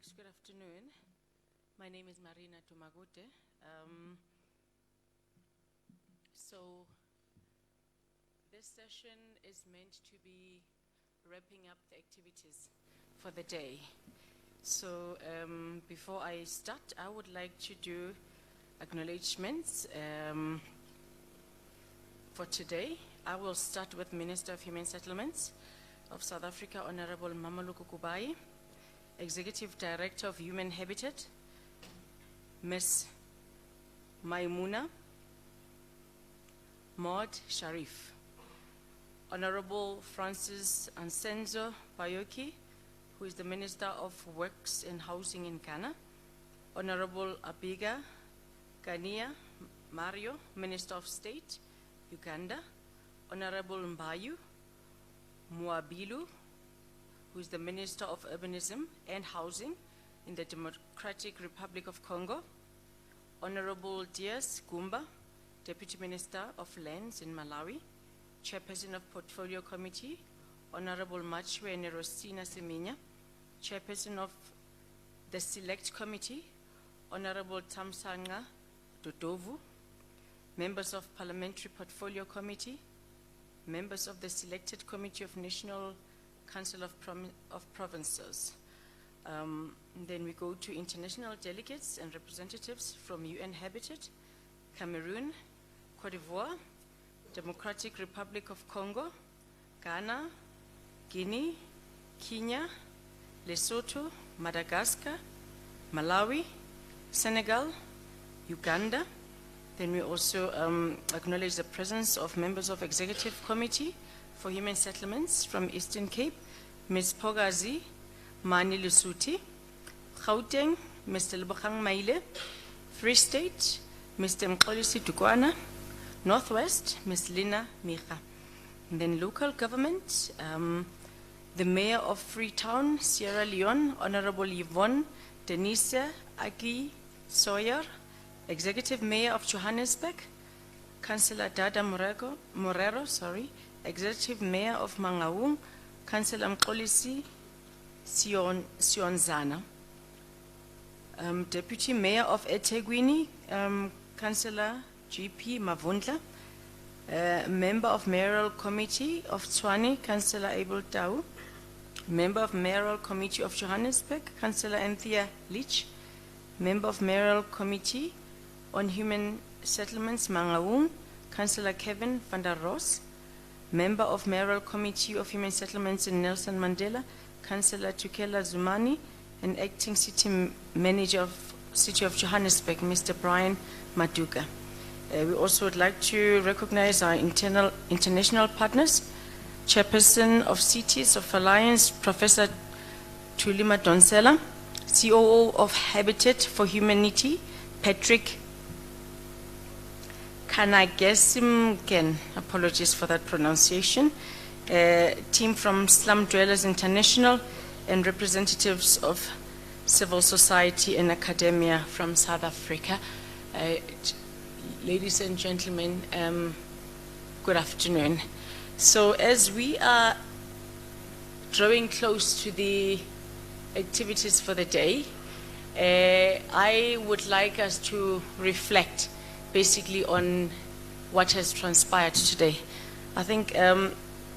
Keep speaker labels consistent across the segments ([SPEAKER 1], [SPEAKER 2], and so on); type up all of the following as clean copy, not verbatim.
[SPEAKER 1] Folks, good afternoon. My name is Marina Tumagute. So this session is meant to be wrapping up the activities for the day. So before I start, I would like to do acknowledgements for today. I will start with Minister of Human Settlements of South Africa, Honorable Mameluko Kubai, Executive Director of Human Habitat, Ms. Maimuna Maud Sharif, Honorable Francis Ansenzo Bayoki, who is the Minister of Works and Housing in Ghana, Honorable Abiga Gania Mario, Minister of State, Uganda, Honorable Mbayu Muabilu, who is the Minister of Urbanism and Housing in the Democratic Republic of Congo, Honorable Dias Gumba, Deputy Minister of Lands in Malawi, Chairperson of Portfolio Committee, Honorable Machwe Nerosina Seminya, Chairperson of the Select Committee, Honorable Tamsanga Dodovu, members of Parliamentary Portfolio Committee, members of the Selected Committee of National Council of Provinces. Then we go to international delegates and representatives from UN Habitat, Cameroon, Cote d'Ivoire, Democratic Republic of Congo, Ghana, Guinea, Kenya, Lesotho, Madagascar, Malawi, Senegal, Uganda. Then we also acknowledge the presence of members of Executive Committee for Human Settlements from Eastern Cape, Ms. Pogazi Mani Lusuti, Gauteng, Mr. Lebogang Maile, Free State, Mr. Mkolisi Tukwana, Northwest, Ms. Lina Micha. And then local government, the Mayor of Freetown, Sierra Leone, Honorable Yvonne Denise Aki Sawyer, Executive Mayor of Johannesburg, Councillor Dada Morero, Executive Mayor of Mangaung, Councillor Mkolisi Sionzana, Deputy Mayor of eThekwini, Councillor GP Mavundla, Member of Mayoral Committee of Tshwane, Councillor Abel Tau, Member of Mayoral Committee of Johannesburg, Councillor Anthea Leach, Member of Mayoral Committee on Human Settlements, Mangaung, Councillor Kevin van der Ross, Member of Mayoral Committee of Human Settlements in Nelson Mandela, Councillor Tukela Zumani, and Acting City Manager of City of Johannesburg, Mr. Brian Maduka. We also would like to recognize our international partners, Chairperson of Cities of Alliance, Professor Tulima Donsela, COO of Habitat for Humanity, Patrick Kanagesimken, apologies for that pronunciation, team from Slum Dwellers International, and representatives of civil society and academia from South Africa. Ladies and gentlemen, good afternoon. So as we are drawing close to the activities for the day, I would like us to reflect basically on what has transpired today. I think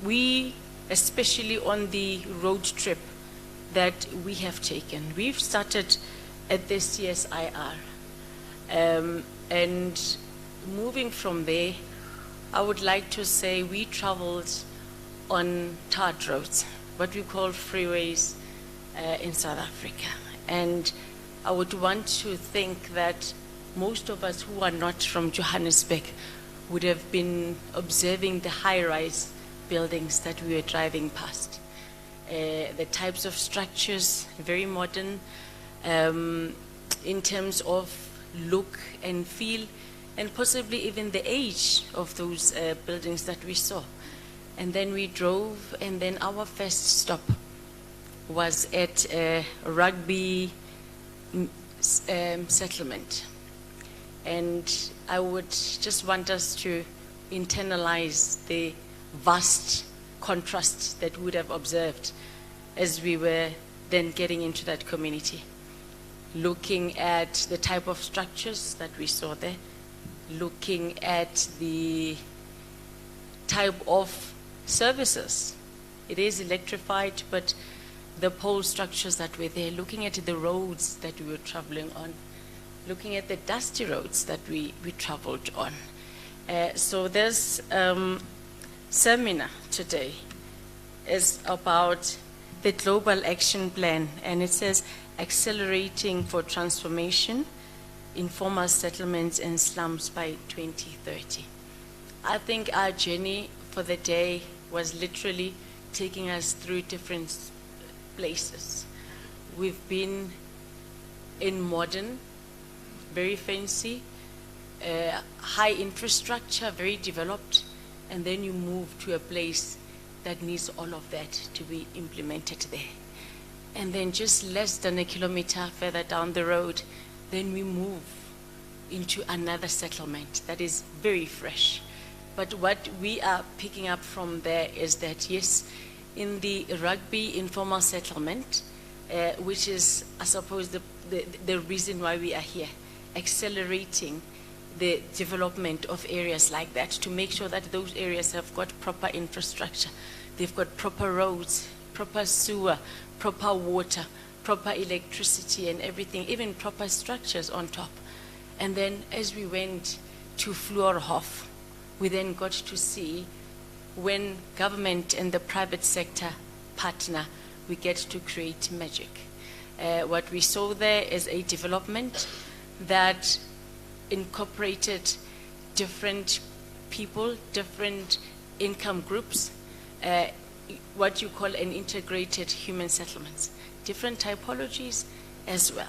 [SPEAKER 1] we, especially on the road trip that we have taken, we've started at the CSIR, and moving from there, I would like to say we traveled on tarred roads, what we call freeways in South Africa. And I would want to think that most of us who are not from Johannesburg would have been observing the high-rise buildings that we were driving past. The types of structures, very modern, in terms of look and feel, and possibly even the age of those buildings that we saw. And then we drove, and then our first stop was at Rugby Settlement. And I would just want us to internalize the vast contrast that we would have observed as we were then getting into that community. looking at the type of structures that we saw there, looking at the type of services. It is electrified, but the pole structures that were there, looking at the roads that we were traveling on, looking at the dusty roads that we traveled on. So this seminar today is about the Global Action Plan, and it says Accelerating for Transformation, Informal Settlements and Slums by 2030. I think our journey for the day was literally taking us through different places. We've been in modern, very fancy, high infrastructure, very developed, and then you move to a place that needs all of that to be implemented there. And then just less than a kilometer further down the road, then we move into another settlement that is very fresh. But what we are picking up from there is that, yes, in the Rugby informal settlement, which is, I suppose, the reason why we are here, accelerating the development of areas like that to make sure that those areas have got proper infrastructure. They've got proper roads, proper sewer, proper water, proper electricity and everything, even proper structures on top. And then as we went to Fluorhof, we then got to see when government and the private sector partner, we get to create magic. What we saw there is a development that incorporated different people, different income groups, what you call an integrated human settlements, different typologies as well.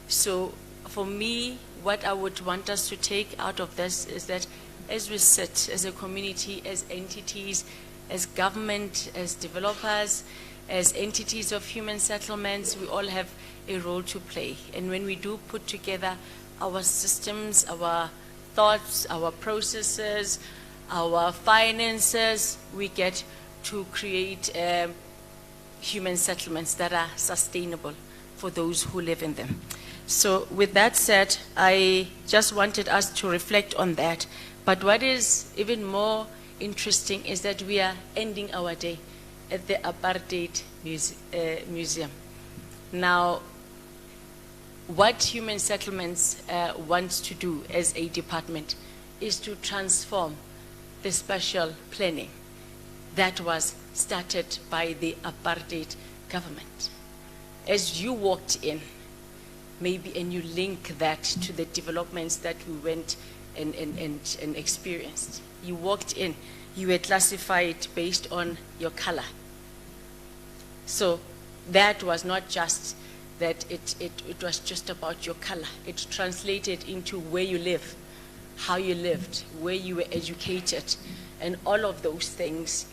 [SPEAKER 1] So for me, what I would want us to take out of this is that as we sit as a community, as entities, as government, as developers, as entities of human settlements, we all have a role to play. And when we do put together our systems, our thoughts, our processes, our finances, we get to create human settlements that are sustainable for those who live in them. So with that said, I just wanted us to reflect on that. But what is even more interesting is that we are ending our day at the Apartheid Museum. Now, what human settlements wants to do as a department is to transform the spatial planning that was started by the apartheid government. As you walked in, maybe, and you link that to the developments that we went and experienced. You walked in, you were classified based on your color. So that was not just that it was just about your color. It translated into where you live, how you lived, where you were educated, and all of those things.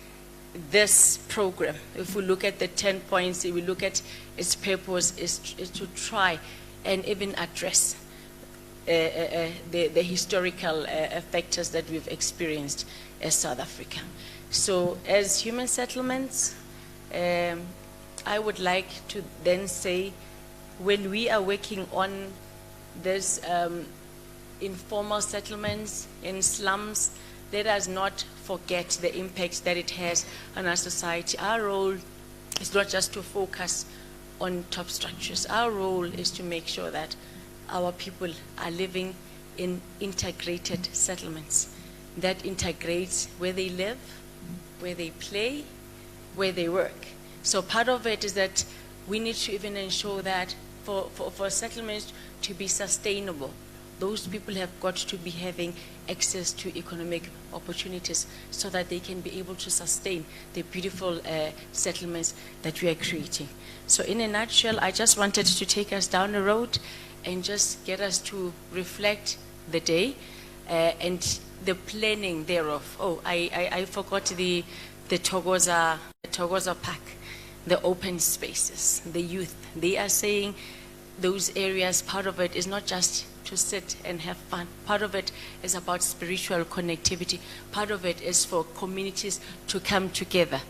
[SPEAKER 1] This program, if we look at the 10 points, if we look at its purpose, is to try and even address the historical factors that we've experienced as South Africa. So as human settlements, I would like to then say, when we are working on this informal settlements in slums, let us not forget the impact that it has on our society. Our role is not just to focus on top structures. Our role is to make sure that our people are living in integrated settlements that integrates where they live, where they play, where they work. So part of it is that we need to even ensure that for settlements to be sustainable, those people have got to be having access to economic opportunities so that they can be able to sustain the beautiful settlements that we are creating. So in a nutshell, I just wanted to take us down the road and just get us to reflect the day and the planning thereof. Oh, I forgot the Thokoza Park, the open spaces, the youth. They are saying those areas, part of it is not just to sit and have fun. Part of it is about spiritual connectivity. Part of it is for communities to come together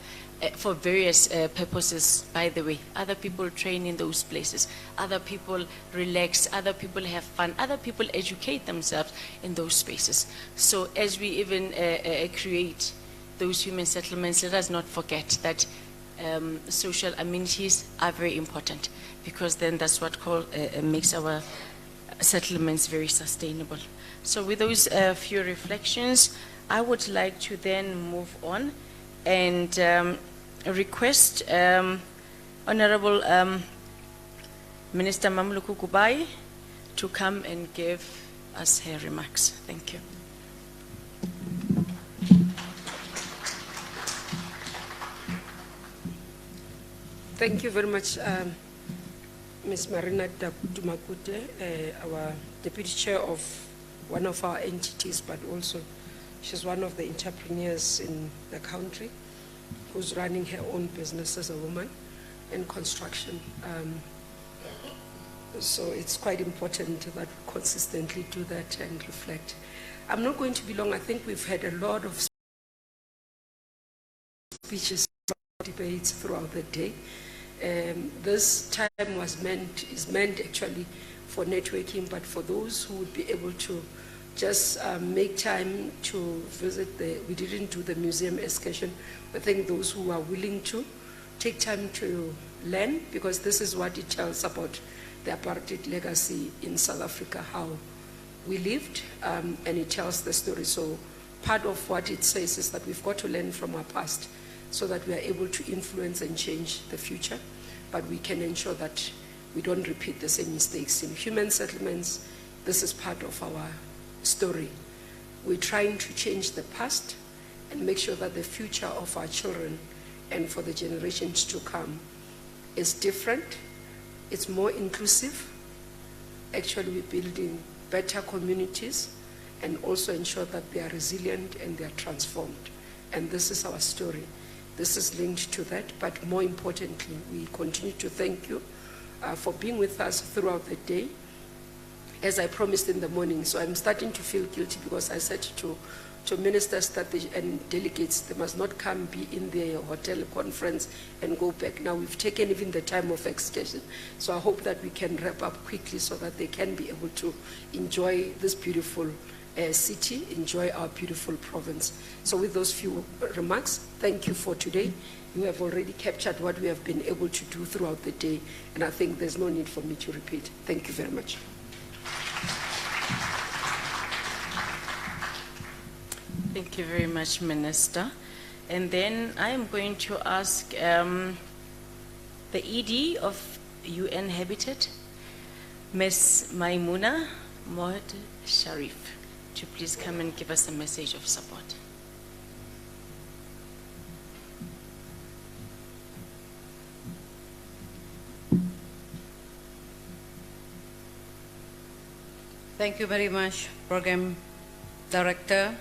[SPEAKER 1] for various purposes, by the way. Other people train in those places. Other people relax. Other people have fun. Other people educate themselves in those spaces. So as we even create those human settlements, let us not forget that social amenities are very important, because then that's what makes our settlements very sustainable. So with those few reflections, I would like to then move on and request Honorable Minister Mamluku Kubai to come and give us her remarks. Thank you.
[SPEAKER 2] Thank you very much, Ms. Marina Dumakute, our Deputy Chair of one of our entities, but also she's one of the entrepreneurs in the country who's running her own business as a woman in construction. So it's quite important that we consistently do that and reflect. I'm not going to be long. I think we've had a lot of speeches, debates throughout the day. This time is meant actually for networking, but for those who would be able to just make time to visit we didn't do the museum excursion. I think those who are willing to take time to learn, because this is what it tells about the apartheid legacy in South Africa, how we lived, and it tells the story. So part of what it says is that we've got to learn from our past so that we are able to influence and change the future, but we can ensure that we don't repeat the same mistakes. In human settlements, this is part of our story. We're trying to change the past and make sure that the future of our children and for the generations to come is different, it's more inclusive. Actually, we're building better communities and also ensure that they are resilient and they are transformed. And this is our story. This is linked to that, but more importantly, we continue to thank you for being with us throughout the day, as I promised in the morning. So I'm starting to feel guilty because I said to ministers that and delegates, they must not come be in the hotel conference and go back. Now we've taken even the time of excursion. So I hope that we can wrap up quickly so that they can be able to enjoy this beautiful city, enjoy our beautiful province. So with those few remarks, thank you for today. You have already captured what we have been able to do throughout the day, and I think there's no need for me to repeat. Thank you very much.
[SPEAKER 1] Thank you very much, Minister. And then I am going to ask the ED of UN Habitat, Ms. Maimuna Mohd Sharif, to please come and give us a message of support.
[SPEAKER 3] Thank you very much, Program Director,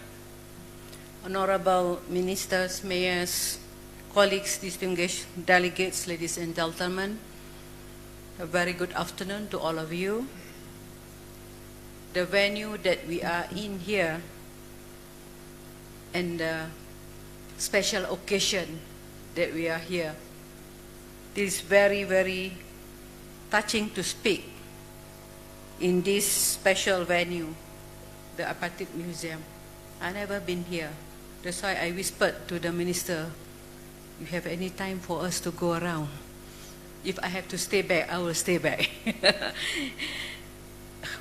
[SPEAKER 3] Honorable Ministers, Mayors, colleagues, distinguished delegates, ladies and gentlemen. A very good afternoon to all of you. The venue that we are in here and the special occasion that we are here, it is very, very touching to speak in this special venue, the Apartheid Museum. I've never been here. That's why I whispered to the minister, you have any time for us to go around? If I have to stay back, I will stay back.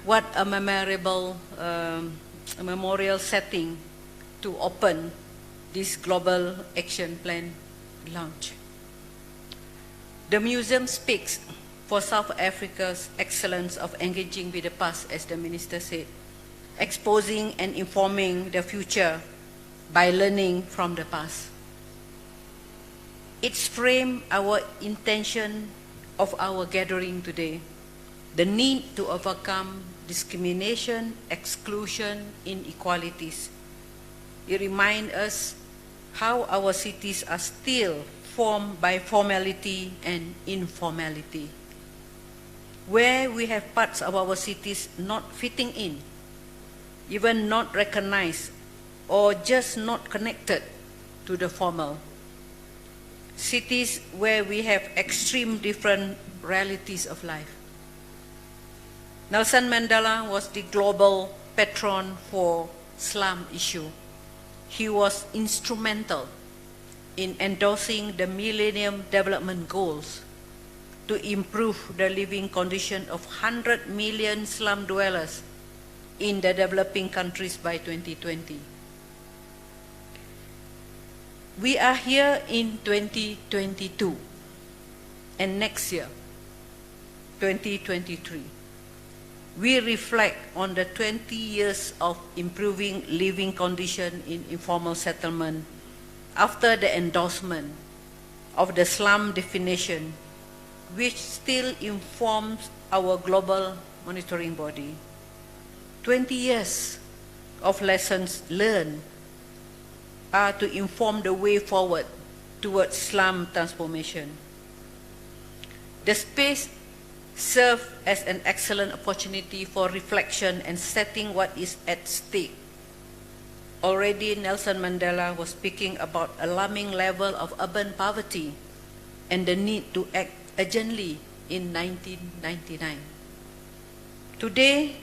[SPEAKER 3] What a memorable memorial setting to open this Global Action Plan launch. The museum speaks for South Africa's excellence of engaging with the past, as the minister said, exposing and informing the future by learning from the past. It's framed our intention of our gathering today, the need to overcome discrimination, exclusion, inequalities. It reminds us how our cities are still formed by formality and informality, where we have parts of our cities not fitting in, even not recognized, or just not connected to the formal. cities where we have extreme different realities of life. Nelson Mandela was the global patron for slum issue. He was instrumental in endorsing the Millennium Development Goals to improve the living condition of 100 million slum dwellers in the developing countries by 2020. We are here in 2022, and next year, 2023, we reflect on the 20 years of improving living condition in informal settlement after the endorsement of the slum definition, which still informs our global monitoring body. 20 years of lessons learned are to inform the way forward towards slum transformation. The space serves as an excellent opportunity for reflection and setting what is at stake. Already Nelson Mandela was speaking about alarming level of urban poverty and the need to act urgently in 1999. Today,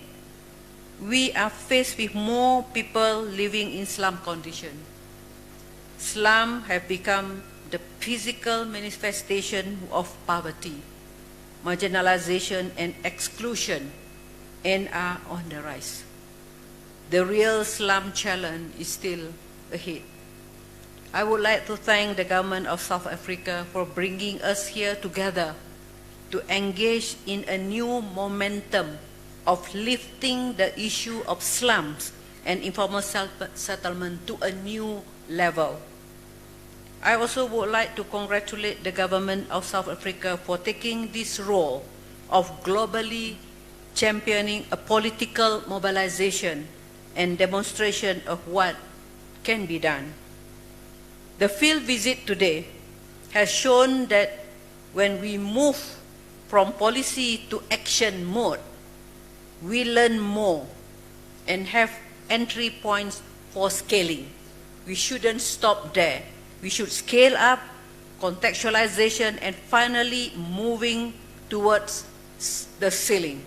[SPEAKER 3] we are faced with more people living in slum condition. Slums have become the physical manifestation of poverty, marginalization, and exclusion, and are on the rise. The real slum challenge is still ahead. I would like to thank the government of South Africa for bringing us here together to engage in a new momentum of lifting the issue of slums and informal settlement to a new level. I also would like to congratulate the government of South Africa for taking this role of globally championing a political mobilization and demonstration of what can be done. The field visit today has shown that when we move from policy to action mode, we learn more and have entry points for scaling. We shouldn't stop there. We should scale up, contextualization, and finally moving towards the ceiling.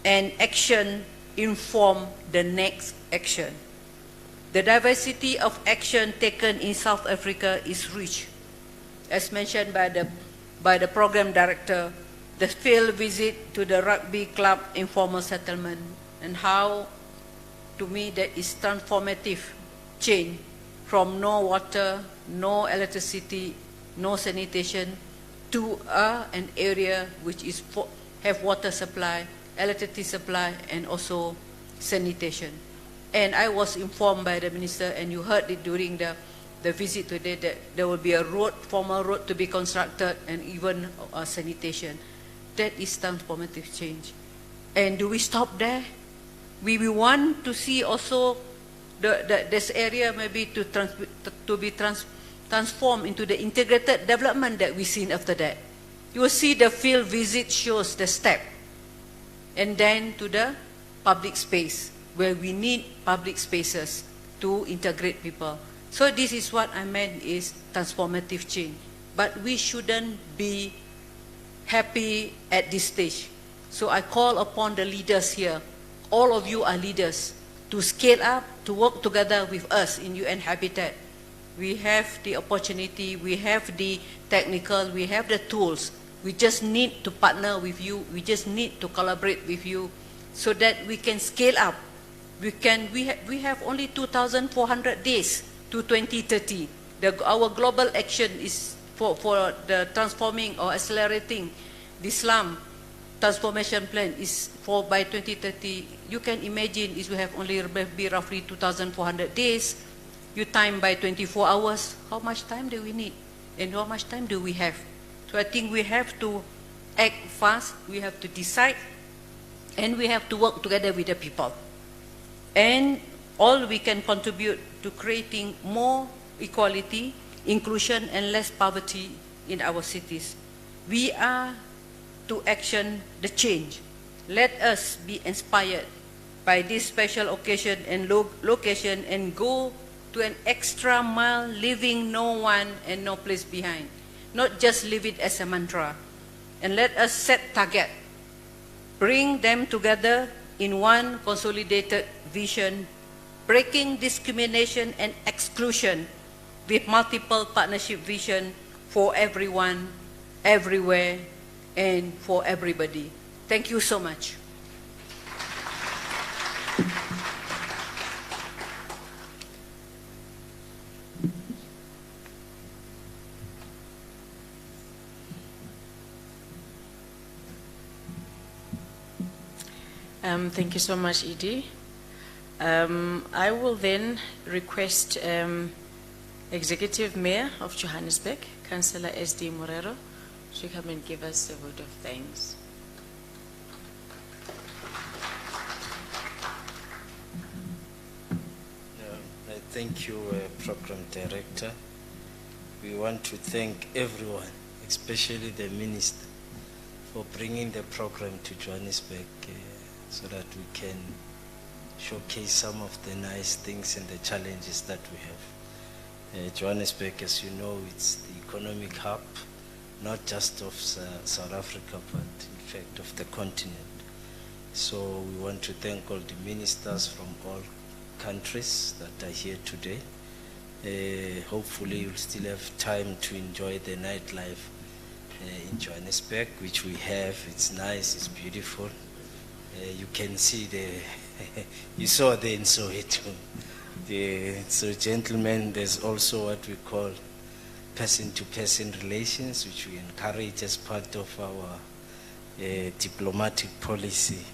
[SPEAKER 3] And action inform the next action. The diversity of action taken in South Africa is rich. As mentioned by the program director, the field visit to the rugby club informal settlement and how, to me, that is transformative change from no water, no electricity, no sanitation to an area which is have water supply, electricity supply, and also sanitation. And I was informed by the minister, and you heard it during the visit today, that there will be a road, formal road to be constructed, and even sanitation. That is transformative change. And do we stop there? We want to see also this area maybe to be transformed into the integrated development that we seen after that. You will see the field visit shows the step. And then to the public space, where we need public spaces to integrate people. So this is what I meant is transformative change. But we shouldn't be happy at this stage. So I call upon the leaders here, all of you are leaders, to scale up, to work together with us in UN Habitat. We have the opportunity, we have the technical, we have the tools. We just need to partner with you, we just need to collaborate with you so that we can scale up. We have only 2,400 days to 2030. Our global action is for the transforming or accelerating the slum transformation plan is for by 2030. You can imagine is we have only be roughly 2,400 days. You time by 24 hours. How much time do we need? And how much time do we have? So I think we have to act fast. We have to decide. And we have to work together with the people. And all we can contribute to creating more equality, inclusion, and less poverty in our cities. We are to action the change. Let us be inspired by this special occasion and location and go to an extra mile, leaving no one and no place behind. not just leave it as a mantra. And let us set target, bring them together in one consolidated vision, breaking discrimination and exclusion with multiple partnership vision for everyone, everywhere, and for everybody. Thank you so much.
[SPEAKER 1] Thank you so much, Edie. I will then request Executive Mayor of Johannesburg, Councillor S.D. Morero, to come and give us a vote of thanks.
[SPEAKER 4] Thank you, Program Director. We want to thank everyone, especially the Minister, for bringing the program to Johannesburg so that we can showcase some of the nice things and the challenges that we have. Johannesburg, as you know, it's the economic hub, not just of South Africa, but in fact of the continent. So we want to thank all the ministers from all countries that are here today. Hopefully you'll still have time to enjoy the nightlife in Johannesburg, which we have. It's nice, it's beautiful. You can see you saw the in Soweto. So gentlemen, there's also what we call person-to-person relations, which we encourage as part of our diplomatic policy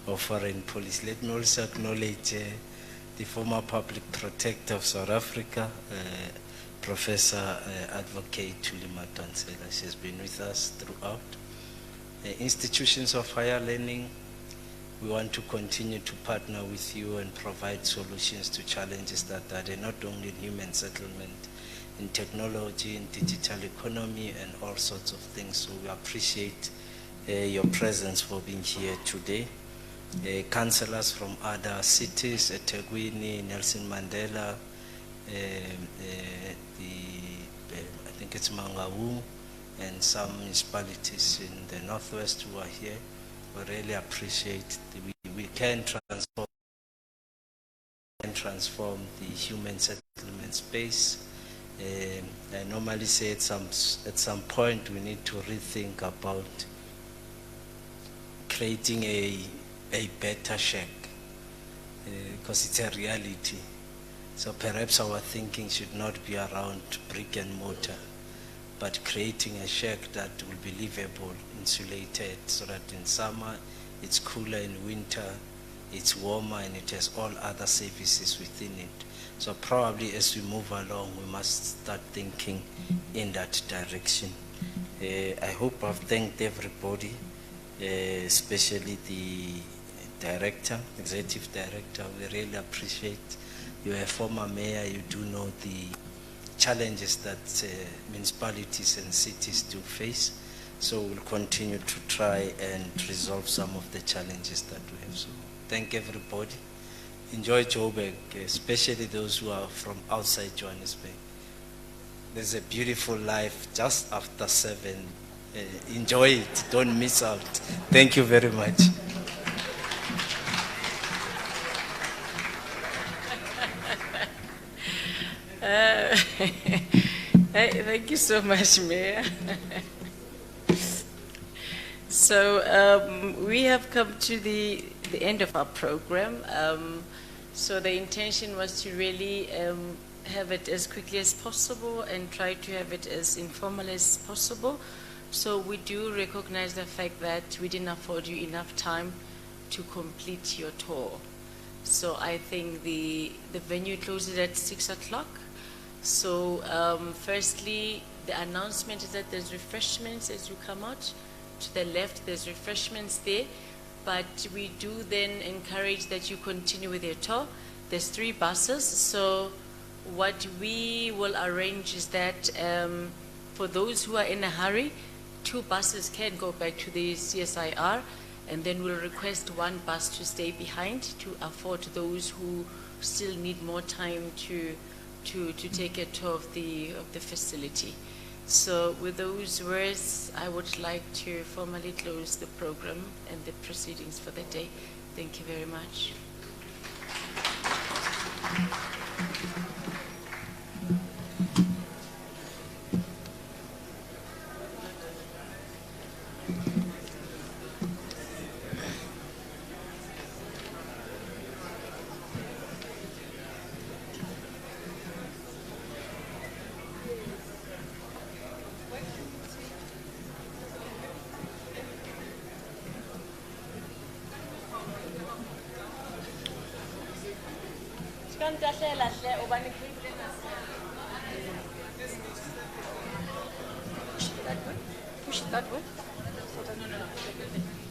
[SPEAKER 4] or foreign policy. Let me also acknowledge the former public protector of South Africa, Professor Advocate Tulima Tansela. She has been with us throughout. Institutions of higher learning, we want to continue to partner with you and provide solutions to challenges that are there, not only in human settlement, in technology, in digital economy, and all sorts of things. So we appreciate your presence for being here today. Councillors from other cities, eThekwini, Nelson Mandela, I think it's Mangaung, and some municipalities in the northwest who are here. We really appreciate we can transform the human settlement space. I normally say at some point we need to rethink about creating a better shack, because it's a reality. So perhaps our thinking should not be around brick and mortar, but creating a shack that will be livable, insulated, so that in summer it's cooler, in winter it's warmer, and it has all other services within it. So probably as we move along, we must start thinking in that direction. I hope I've thanked everybody, especially the director, executive director. We really appreciate. You're a former mayor, you do know the challenges that municipalities and cities do face. So we'll continue to try and resolve some of the challenges that we have. So thank everybody. Enjoy Joburg, especially those who are from outside Johannesburg. There's a beautiful life just after 7. Enjoy it, don't miss out. Thank you very much.
[SPEAKER 1] Thank you so much, Mayor. So we have come to the end of our program. So the intention was to really have it as quickly as possible and try to have it as informal as possible. So we do recognize the fact that we didn't afford you enough time to complete your tour. So I think the venue closes at 6 o'clock. So firstly, the announcement is that there's refreshments as you come out. To the left, there's refreshments there. But we do then encourage that you continue with your tour. There's 3 buses. So what we will arrange is that for those who are in a hurry, 2 buses can go back to the CSIR, and then we'll request 1 bus to stay behind to afford those who still need more time to take a tour of the facility. So with those words, I would like to formally close the program and the proceedings for the day. Thank you very much. Push it that way. No.